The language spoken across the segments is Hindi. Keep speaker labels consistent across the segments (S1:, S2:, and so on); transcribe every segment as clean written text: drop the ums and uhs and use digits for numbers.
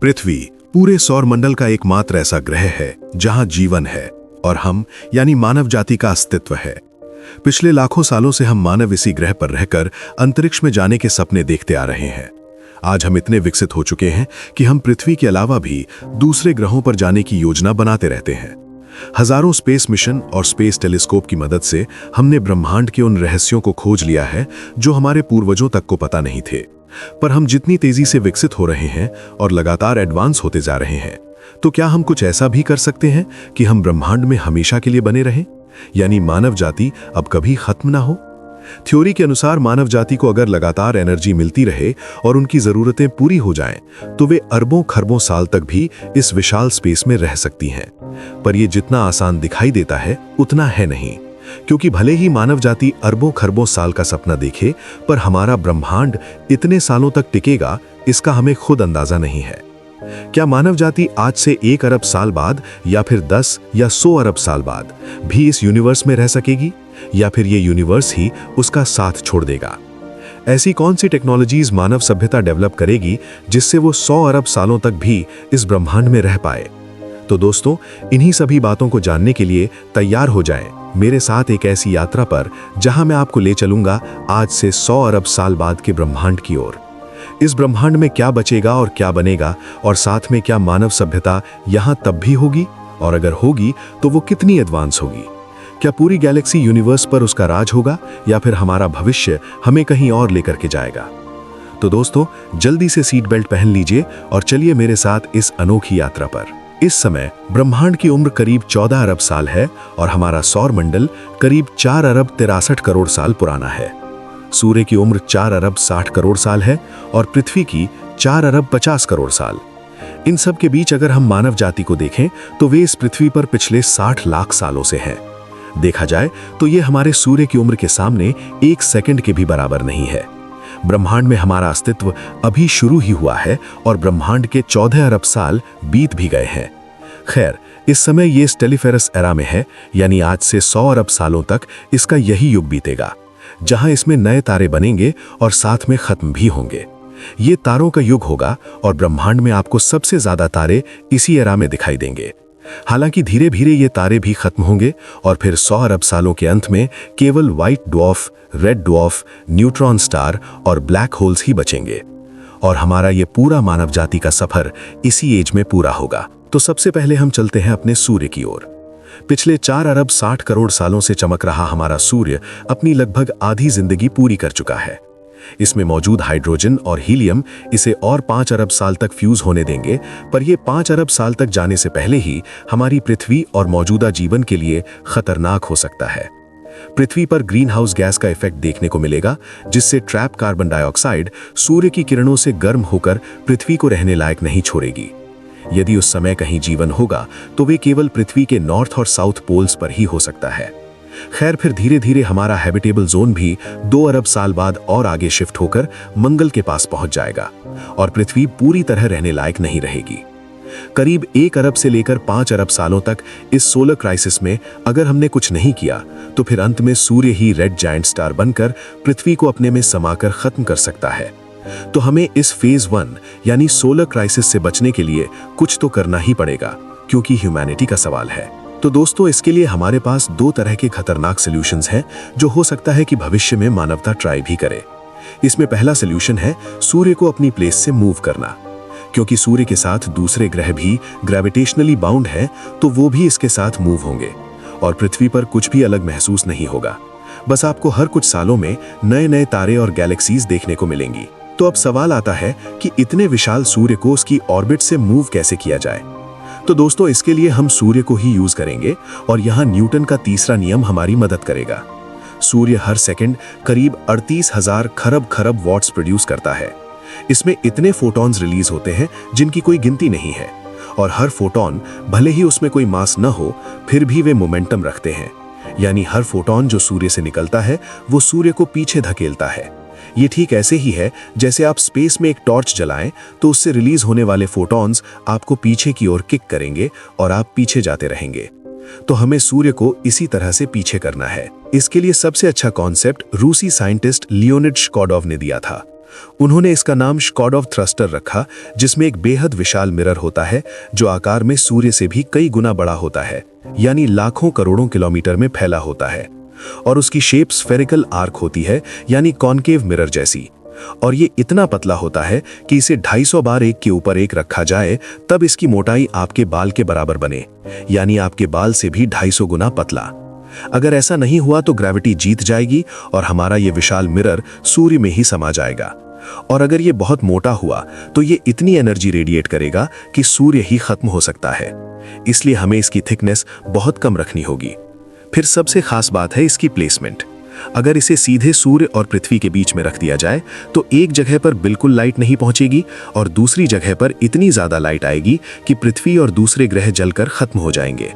S1: पृथ्वी पूरे सौरमंडल का एकमात्र ऐसा ग्रह है जहां जीवन है और हम यानी मानव जाति का अस्तित्व है। पिछले लाखों सालों से हम मानव इसी ग्रह पर रहकर अंतरिक्ष में जाने के सपने देखते आ रहे हैं। आज हम इतने विकसित हो चुके हैं कि हम पृथ्वी के अलावा भी दूसरे ग्रहों पर जाने की योजना बनाते रहते हैं। हजारों स्पेस मिशन और स्पेस टेलीस्कोप की मदद से हमने ब्रह्मांड के उन रहस्यों को खोज लिया है जो हमारे पूर्वजों तक को पता नहीं थे। पर हम जितनी तेजी से विकसित हो रहे हैं और लगातार एडवांस होते जा रहे हैं, तो क्या हम कुछ ऐसा भी कर सकते हैं कि हम ब्रह्मांड में हमेशा के लिए बने रहें, यानी मानव जाति अब कभी खत्म ना हो। थ्योरी के अनुसार मानव जाति को अगर लगातार एनर्जी मिलती रहे और उनकी जरूरतें पूरी हो जाएं, तो वे अरबों खरबों साल तक भी इस विशाल स्पेस में रह सकती हैं। पर यह जितना आसान दिखाई देता है उतना है नहीं, क्योंकि भले ही मानव जाति अरबों खरबों साल का सपना देखे, पर हमारा ब्रह्मांड इतने सालों तक टिकेगा इसका हमें खुद अंदाजा नहीं है। क्या मानव जाति आज से 1 अरब साल बाद या फिर 10 या 100 अरब साल बाद भी इस यूनिवर्स में रह सकेगी, या फिर ये यूनिवर्स ही उसका साथ छोड़ देगा? ऐसी कौन सी टेक्नोलॉजीज मानव सभ्यता डेवलप करेगी जिससे वो 100 अरब सालों तक भी इस ब्रह्मांड में रह पाए? तो दोस्तों, इन्हीं सभी बातों को जानने के लिए तैयार हो जाएं मेरे साथ एक ऐसी यात्रा पर जहां मैं आपको ले चलूंगा आज से 100 अरब साल बाद के ब्रह्मांड की ओर। इस ब्रह्मांड में क्या बचेगा और क्या बनेगा, और साथ में क्या मानव सभ्यता यहां तब भी होगी, और अगर होगी तो वो कितनी एडवांस होगी? क्या पूरी गैलेक्सी यूनिवर्स पर उसका राज होगा, या फिर हमारा भविष्य हमें कहीं और लेकर के जाएगा? तो दोस्तों, जल्दी से सीट बेल्ट पहन लीजिए और चलिए मेरे साथ इस अनोखी यात्रा पर। इस समय ब्रह्मांड की उम्र करीब 14 अरब साल है और हमारा सौर मंडल करीब 4 अरब 63 करोड़ साल पुराना है। सूर्य की उम्र 4 अरब 60 करोड़ साल है और पृथ्वी की 4 अरब 50 करोड़ साल। इन सब के बीच अगर हम मानव जाति को देखें तो वे इस पृथ्वी पर पिछले 60 लाख सालों से हैं। देखा जाए तो ये हमारे सूर्य की उम्र के सामने 1 सेकंड के भी बराबर नहीं है। ब्रह्मांड में हमारा अस्तित्व अभी शुरू ही हुआ है और ब्रह्मांड के 14 अरब साल बीत भी गए हैं। खैर, इस समय ये स्टेलिफेरस एरा में है, यानी आज से 100 अरब सालों तक इसका यही युग बीतेगा, जहां इसमें नए तारे बनेंगे और साथ में खत्म भी होंगे। ये तारों का युग होगा और ब्रह्मांड में आपको सबसे ज्यादा तारे इसी एरा में दिखाई देंगे। हालांकि धीरे धीरे ये तारे भी खत्म होंगे और फिर 100 अरब सालों के अंत में केवल white dwarf, red dwarf, neutron star और ब्लैक होल्स ही बचेंगे और हमारा ये पूरा मानव जाति का सफर इसी एज में पूरा होगा। तो सबसे पहले हम चलते हैं अपने सूर्य की ओर। पिछले 4 अरब 60 करोड़ सालों से चमक रहा हमारा सूर्य अपनी लगभग आधी जिंदगी पूरी कर चुका है। इसमें मौजूद हाइड्रोजन और हीलियम इसे और 5 अरब साल तक फ्यूज होने देंगे, पर यह 5 अरब साल तक जाने से पहले ही हमारी पृथ्वी और मौजूदा जीवन के लिए खतरनाक हो सकता है। पृथ्वी पर ग्रीन हाउस गैस का इफेक्ट देखने को मिलेगा, जिससे ट्रैप कार्बन डाइऑक्साइड सूर्य की किरणों से गर्म होकर पृथ्वी को रहने लायक नहीं छोड़ेगी। यदि उस समय कहीं जीवन होगा तो वे केवल पृथ्वी के नॉर्थ और साउथ पोल्स पर ही हो सकता है। खैर, फिर धीरे धीरे हमारा हैबिटेबल जोन भी 2 अरब साल बाद और आगे शिफ्ट होकर मंगल के पास पहुंच जाएगा और पृथ्वी पूरी तरह रहने लायक नहीं रहेगी। करीब 1 अरब से लेकर 5 अरब सालों तक इस सोलर क्राइसिस में अगर हमने कुछ नहीं किया तो फिर अंत में सूर्य ही रेड जायंट स्टार बनकर पृथ्वी को अपने में समाकर खत्म कर सकता है। तो हमें इस फेज 1 यानी सोलर क्राइसिस से बचने के लिए कुछ तो करना ही पड़ेगा, क्योंकि ह्यूमैनिटी का सवाल है। तो दोस्तों, इसके लिए हमारे पास 2 तरह के खतरनाक सॉल्यूशंस हैं जो हो सकता है कि भविष्य में मानवता ट्राई भी करे। इसमें पहला सॉल्यूशन है सूर्य को अपनी प्लेस से मूव करना। क्योंकि सूर्य के साथ दूसरे ग्रह भी ग्रेविटेशनली बाउंड हैं, तो वो भी इसके साथ मूव होंगे और पृथ्वी पर कुछ भी अलग महसूस नहीं होगा। बस आपको हर कुछ सालों में नए नए तारे और गैलेक्सीज देखने को मिलेंगी। तो अब सवाल आता है कि इतने विशाल सूर्य को उसकी ऑर्बिट से मूव कैसे किया जाए? तो दोस्तों, इसके लिए हम सूर्य को ही यूज करेंगे और यहाँ न्यूटन का तीसरा नियम हमारी मदद करेगा। सूर्य हर सेकंड करीब 38,000 खरब खरब वॉट्स प्रोड्यूस करता है। इसमें इतने फोटॉन्स रिलीज होते हैं जिनकी कोई गिनती नहीं है, और हर फोटॉन भले ही उसमें कोई मास न हो फिर भी वे मोमेंटम रखते हैं। यानी हर फोटॉन जो सूर्य से निकलता है वो सूर्य को पीछे धकेलता है। ये ठीक ऐसे ही है जैसे आप स्पेस में एक टॉर्च जलाएं तो उससे रिलीज होने वाले फोटॉन्स आपको पीछे की ओर किक करेंगे और आप पीछे जाते रहेंगे। तो हमें सूर्य को इसी तरह से पीछे करना है। इसके लिए सबसे अच्छा कॉन्सेप्ट रूसी साइंटिस्ट लियोनिड शकोडोव ने दिया था। उन्होंने इसका नाम स्कॉडॉव थ्रस्टर रखा, जिसमें एक बेहद विशाल मिरर होता है जो आकार में सूर्य से भी कई गुना बड़ा होता है, यानी लाखों करोड़ों किलोमीटर में फैला होता है। और उसकी शेप स्फेरिकल आर्क होती है, यानी कॉनकेव मिरर जैसी। और ये इतना पतला होता है कि इसे 250 बार एक के ऊपर एक रखा जाए तब इसकी मोटाई आपके बाल के बराबर बने, यानी आपके बाल से भी 250 गुना पतला। अगर ऐसा नहीं हुआ तो ग्रेविटी जीत जाएगी और हमारा ये विशाल मिरर सूर्य में ही समा जाएगा। और अगर ये बहुत मोटा हुआ तो ये इतनी एनर्जी रेडिएट करेगा कि सूर्य ही खत्म हो सकता है। इसलिए हमें इसकी थिकनेस बहुत कम रखनी होगी। फिर सबसे खास बात है इसकी प्लेसमेंट। अगर इसे सीधे सूर्य और पृथ्वी के बीच में रख दिया जाए तो एक जगह पर बिल्कुल लाइट नहीं पहुंचेगी और दूसरी जगह पर इतनी ज्यादा लाइट आएगी कि पृथ्वी और दूसरे ग्रह जलकर खत्म हो जाएंगे।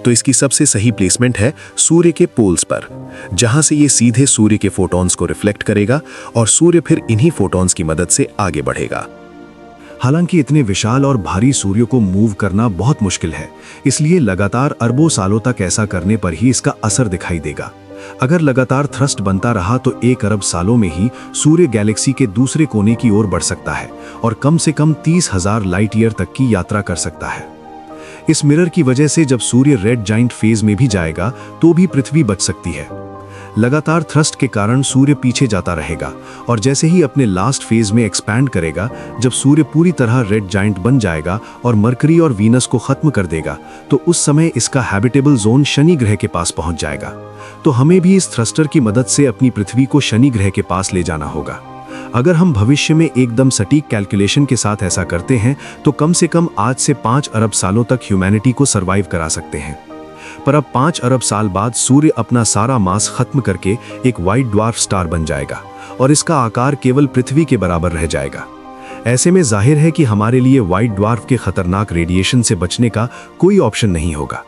S1: तो इसकी सबसे सही प्लेसमेंट है सूर्य के पोल्स पर, जहां से ये सीधे सूर्य के फोटॉन्स को रिफ्लेक्ट करेगा और सूर्य फिर इन्हीं फोटॉन्स की मदद से आगे बढ़ेगा।
S2: हालांकि इतने विशाल और भारी सूर्य को मूव करना बहुत मुश्किल है, इसलिए लगातार अरबों सालों तक ऐसा करने पर ही इसका असर दिखाई देगा। अगर लगातार थ्रस्ट बनता रहा तो 1 अरब सालों में ही सूर्य गैलेक्सी के दूसरे कोने की ओर बढ़ सकता है और कम से कम 30,000 लाइट ईयर तक की यात्रा कर सकता है। इस मिरर की वजह से जब सूर्य रेड जाइंट फेज में भी जाएगा तो भी पृथ्वी बच सकती है। लगातार थ्रस्ट के कारण सूर्य पीछे जाता रहेगा और जैसे ही अपने लास्ट फेज में एक्सपैंड करेगा, जब सूर्य पूरी तरह रेड जाइंट बन जाएगा और मरकरी और वीनस को खत्म कर देगा, तो उस समय इसका हैबिटेबल जोन शनि ग्रह के पास पहुंच जाएगा। तो हमें भी इस थ्रस्टर की मदद से अपनी पृथ्वी को शनि ग्रह के पास ले जाना होगा। अगर हम भविष्य में एकदम सटीक कैलकुलेशन के साथ ऐसा करते हैं तो कम से कम आज से 5 अरब सालों तक ह्यूमैनिटी को सरवाइव करा सकते हैं। पर अब 5 अरब साल बाद सूर्य अपना सारा मास खत्म करके एक व्हाइट ड्वार्फ स्टार बन जाएगा और इसका आकार केवल पृथ्वी के बराबर रह जाएगा। ऐसे में जाहिर है कि हमारे लिए व्हाइट ड्वार्फ के खतरनाक रेडिएशन से बचने का कोई ऑप्शन नहीं होगा।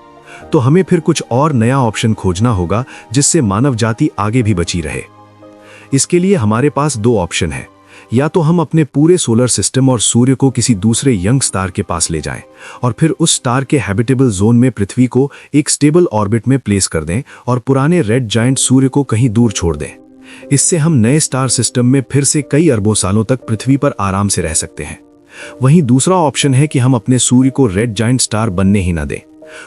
S2: तो हमें फिर कुछ और नया ऑप्शन खोजना होगा जिससे मानव जाति आगे भी बची रहे। इसके लिए हमारे पास 2 ऑप्शन है। या तो हम अपने पूरे सोलर सिस्टम और सूर्य को किसी दूसरे यंग स्टार के पास ले जाएं और फिर उस स्टार के हैबिटेबल जोन में पृथ्वी को एक स्टेबल ऑर्बिट में प्लेस कर दें और पुराने रेड जायंट सूर्य को कहीं दूर छोड़ दें। इससे हम नए स्टार सिस्टम में फिर से कई अरबों सालों तक पृथ्वी पर आराम से रह सकते हैं। वहीं दूसरा ऑप्शन है कि हम अपने सूर्य को रेड जायंट स्टार बनने ही ना दें,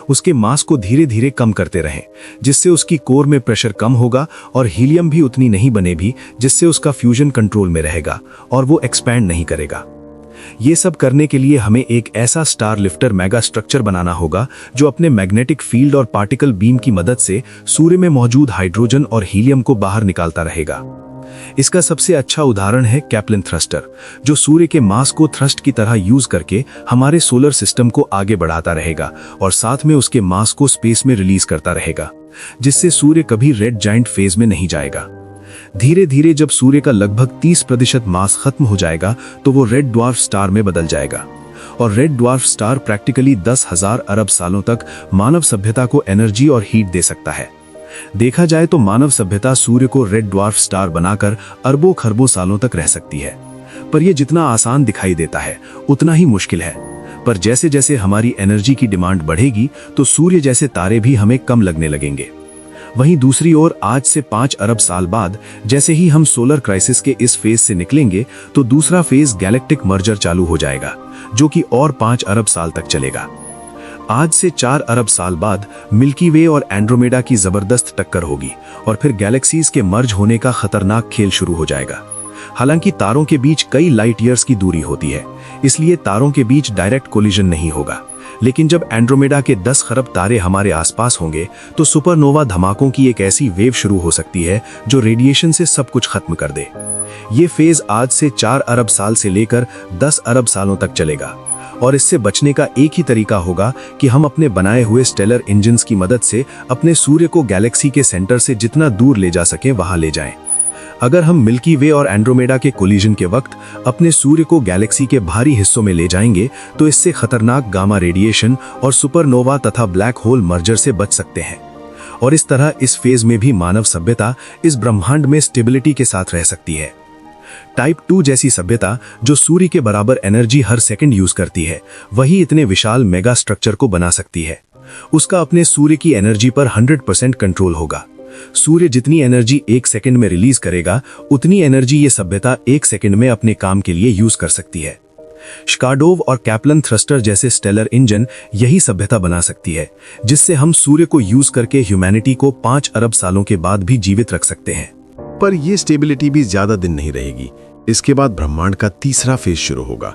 S2: उसके मास को धीरे धीरे कम करते रहें, जिससे उसकी कोर में प्रेशर कम होगा और हीलियम भी उतनी नहीं बने भी, जिससे उसका फ्यूजन कंट्रोल में रहेगा और वो एक्सपैंड नहीं करेगा। ये सब करने के लिए हमें एक ऐसा स्टार लिफ्टर मेगा स्ट्रक्चर बनाना होगा जो अपने मैग्नेटिक फील्ड और पार्टिकल बीम की मदद से सूर्य में मौजूद हाइड्रोजन और हीलियम को बाहर निकालता रहेगा। इसका सबसे अच्छा उदाहरण है कैप्लिन थ्रस्टर, जो सूर्य के मास को थ्रस्ट की तरह यूज करके हमारे सोलर सिस्टम को आगे बढ़ाता रहेगा और साथ में उसके मास को स्पेस में रिलीज करता रहेगा, जिससे सूर्य कभी रेड जायंट फेज में नहीं जाएगा। धीरे धीरे जब सूर्य का लगभग 30% मास खत्म हो जाएगा तो वो रेड ड्वार्फ स्टार में बदल जाएगा और रेड ड्वार्फ स्टार प्रैक्टिकली 10,000 अरब सालों तक मानव सभ्यता को एनर्जी और हीट दे सकता है। देखा जाए तो मानव सभ्यता सूर्य को रेड ड्वार्फ स्टार बनाकर अरबों खरबों सालों तक रह सकती है। पर यह जितना आसान दिखाई देता है उतना ही मुश्किल है। पर जैसे जैसे हमारी एनर्जी की डिमांड बढ़ेगी तो सूर्य जैसे तारे भी हमें कम लगने लगेंगे। वहीं दूसरी ओर आज से 5 अरब साल बाद जैसे ही हम सोलर क्राइसिस के इस फेज से निकलेंगे तो दूसरा फेज गैलेक्टिक मर्जर चालू हो जाएगा, जो कि और 5 अरब साल तक चलेगा। आज से 4 अरब साल बाद मिल्की वे और एंड्रोमेडा की जबरदस्त टक्कर होगी और फिर गैलेक्सीज के मर्ज होने का खतरनाक खेल शुरू हो जाएगा। हालांकि तारों के बीच कई लाइट ईयर्स की दूरी होती है, इसलिए तारों के बीच डायरेक्ट कोलिजन नहीं होगा। लेकिन जब एंड्रोमेडा के 10 खरब तारे हमारे आसपास होंगे तो सुपरनोवा धमाकों की एक ऐसी वेव शुरू हो सकती है जो रेडिएशन से सब कुछ खत्म कर दे। ये फेज आज से 4 अरब साल से लेकर 10 अरब सालों तक चलेगा और इससे बचने का एक ही तरीका होगा कि हम अपने बनाए हुए स्टेलर इंजन्स की मदद से अपने सूर्य को गैलेक्सी के सेंटर से जितना दूर ले जा सके वहां ले जाएं। अगर हम मिल्की वे और एंड्रोमेडा के कोलिजन के वक्त अपने सूर्य को गैलेक्सी के भारी हिस्सों में ले जाएंगे तो इससे खतरनाक गामा रेडिएशन और सुपरनोवा तथा ब्लैक होल मर्जर से बच सकते हैं और इस तरह इस फेज में भी मानव सभ्यता इस ब्रह्मांड में स्टेबिलिटी के साथ रह सकती है। टाइप 2 जैसी सभ्यता जो सूर्य के बराबर एनर्जी हर सेकंड यूज करती है, वही इतने विशाल मेगा स्ट्रक्चर को बना सकती है। उसका अपने सूर्य की एनर्जी पर 100% कंट्रोल होगा सूर्य जितनी एनर्जी 1 सेकंड में रिलीज करेगा, उतनी एनर्जी ये सभ्यता 1 सेकंड में अपने काम के लिए यूज कर सकती है। स्कार्डोव और कैप्लन थ्रस्टर जैसे स्टेलर इंजन यही सभ्यता बना सकती है, जिससे हम सूर्य को यूज करके ह्यूमैनिटी को 5 अरब सालों के बाद भी जीवित रख सकते हैं।
S3: पर यह स्टेबिलिटी भी ज्यादा दिन नहीं रहेगी। इसके बाद ब्रह्मांड का तीसरा फेज शुरू होगा।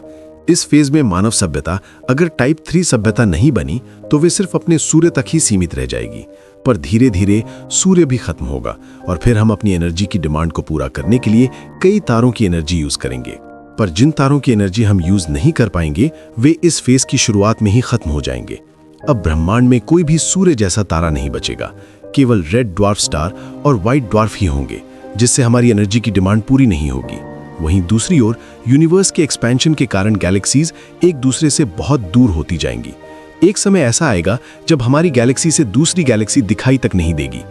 S3: इस फेज में मानव सभ्यता अगर टाइप 3 सभ्यता नहीं बनी तो वे सिर्फ अपने सूर्य तक ही सीमित रह जाएगी। पर धीरे धीरे सूर्य भी खत्म होगा और फिर हम अपनी एनर्जी की डिमांड को पूरा करने के लिए कई तारों की एनर्जी यूज करेंगे। पर जिन तारों की एनर्जी हम यूज नहीं कर पाएंगे वे इस फेज की शुरुआत में ही खत्म हो जाएंगे। अब ब्रह्मांड में कोई भी सूर्य जैसा तारा नहीं बचेगा, केवल रेड ड्वार्फ स्टार और व्हाइट ड्वार्फ ही होंगे, जिससे हमारी एनर्जी की डिमांड पूरी नहीं होगी। वहीं दूसरी ओर यूनिवर्स के एक्सपेंशन के कारण गैलेक्सीज एक दूसरे से बहुत दूर होती जाएंगी। एक समय ऐसा आएगा जब हमारी गैलेक्सी से दूसरी गैलेक्सी दिखाई तक नहीं देगी।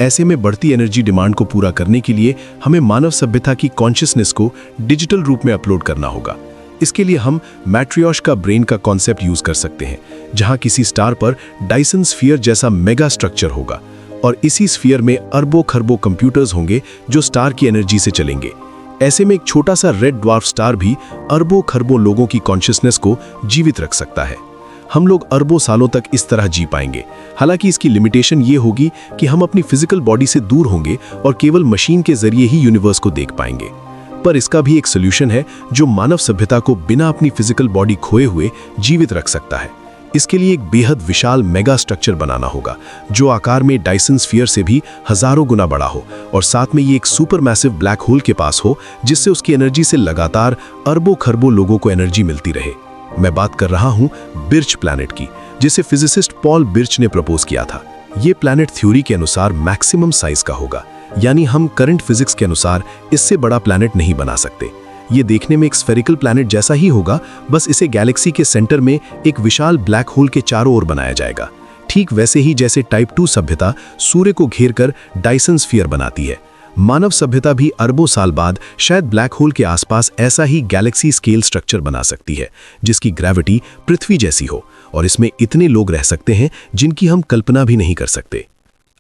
S3: ऐसे में बढ़ती एनर्जी डिमांड को पूरा करने के लिए हमें मानव सभ्यता की कॉन्शियसनेस को डिजिटल रूप में अपलोड करना होगा। इसके लिए हम मैट्रियोश का ब्रेन का कॉन्सेप्ट यूज कर सकते हैं, जहां किसी स्टार पर डायसन स्फीयर जैसा मेगा स्ट्रक्चर होगा और इसी स्फीयर में अरबों खरबों कंप्यूटर्स होंगे जो स्टार की एनर्जी से चलेंगे। ऐसे में एक छोटा सा रेड ड्वार्फ स्टार भी अरबों खरबों लोगों की कॉन्शियसनेस को जीवित रख सकता है। हम लोग अरबों सालों तक इस तरह जी पाएंगे। हालांकि इसकी लिमिटेशन ये होगी कि हम अपनी फिजिकल बॉडी से दूर होंगे और केवल मशीन के जरिए ही यूनिवर्स को देख पाएंगे। पर इसका भी एक सोल्यूशन है जो मानव सभ्यता को बिना अपनी फिजिकल बॉडी खोए हुए जीवित रख सकता है। इसके लिए एक बेहद विशाल मेगा स्ट्रक्चर बनाना होगा जो आकार में डायसन स्फीयर से भी हजारों गुना बड़ा हो और साथ में ये एक सुपर मैसिव ब्लैक होल के पास हो, जिससे उसकी एनर्जी से लगातार अरबों खरबों लोगों को एनर्जी मिलती रहे। मैं बात कर रहा हूं बिर्च प्लैनेट की, जिसे फिजिसिस्ट पॉल बिर्च ने प्रपोज किया था। ये प्लैनेट थ्योरी के अनुसार मैक्सिमम साइज का होगा, यानी हम करंट फिजिक्स के अनुसार इससे बड़ा प्लैनेट नहीं बना सकते। ये देखने में एक स्फेरिकल प्लैनेट जैसा ही होगा, बस इसे गैलेक्सी के सेंटर में एक विशाल ब्लैक होल के चारों ओर बनाया जाएगा, ठीक वैसे ही जैसे टाइप 2 सभ्यता सूर्य को घेरकर डायसन स्फीयर बनाती है। मानव सभ्यता भी अरबों साल बाद शायद ब्लैक होल के आसपास ऐसा ही गैलेक्सी स्केल स्ट्रक्चर बना सकती है, जिसकी ग्रेविटी पृथ्वी जैसी हो और इसमें इतने लोग रह सकते हैं जिनकी हम कल्पना भी नहीं कर सकते।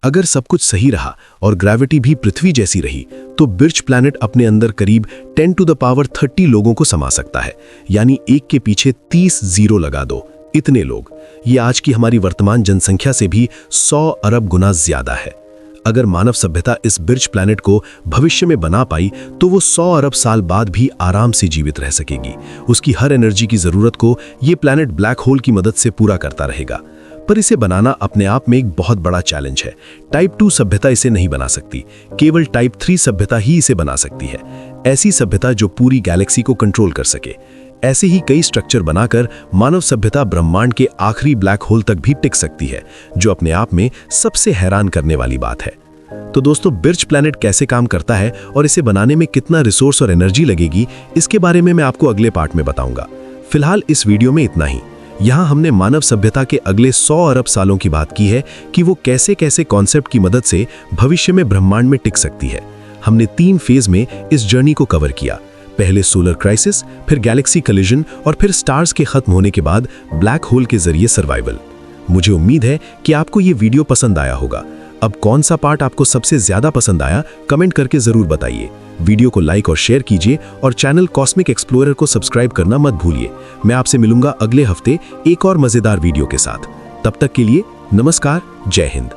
S3: अगर सब कुछ सही रहा और ग्रेविटी भी पृथ्वी जैसी रही तो बिर्च प्लैनेट अपने अंदर करीब 10 टू द पावर 30 लोगों को समा सकता है, यानी एक के पीछे 30 जीरो लगा दो, इतने लोग। ये आज की हमारी वर्तमान जनसंख्या से भी 100 अरब गुना ज्यादा है। अगर मानव सभ्यता इस बिर्च प्लैनेट को भविष्य में बना पाई तो वो 100 अरब साल बाद भी आराम से जीवित रह सकेगी। उसकी हर एनर्जी की जरूरत को ये प्लैनेट ब्लैक होल की मदद से पूरा करता रहेगा। पर इसे बनाना अपने आप में एक बहुत बड़ा चैलेंज है। टाइप 2 सभ्यता इसे नहीं बना सकती, केवल टाइप 3 सभ्यता ही इसे बना सकती है। ऐसी सभ्यता जो पूरी गैलेक्सी को कंट्रोल कर सके। ऐसे ही कई स्ट्रक्चर बनाकर मानव सभ्यता ब्रह्मांड के आखिरी ब्लैक होल तक भी टिक सकती है, जो अपने आप में सबसे हैरान करने वाली बात है। तो दोस्तों, बिर्च प्लैनेट कैसे काम करता है और इसे बनाने में कितना रिसोर्स और एनर्जी लगेगी, इसके बारे में मैं आपको अगले पार्ट में बताऊंगा। फिलहाल इस वीडियो में इतना ही। यहाँ हमने मानव सभ्यता के अगले 100 अरब सालों की बात की है कि वो कैसे कैसे कॉन्सेप्ट की मदद से भविष्य में ब्रह्मांड में टिक सकती है। हमने 3 फेज में इस जर्नी को कवर किया। पहले सोलर क्राइसिस, फिर गैलेक्सी कलिजन और फिर स्टार्स के खत्म होने के बाद ब्लैक होल के जरिए सर्वाइवल। मुझे उम्मीद है कि आपको ये वीडियो पसंद आया होगा। अब कौन सा पार्ट आपको सबसे ज्यादा पसंद आया, कमेंट करके जरूर बताइए। वीडियो को लाइक और शेयर कीजिए और चैनल कॉस्मिक एक्सप्लोरर को सब्सक्राइब करना मत भूलिए। मैं आपसे मिलूंगा अगले हफ्ते एक और मजेदार वीडियो के साथ। तब तक के लिए नमस्कार, जय हिंद।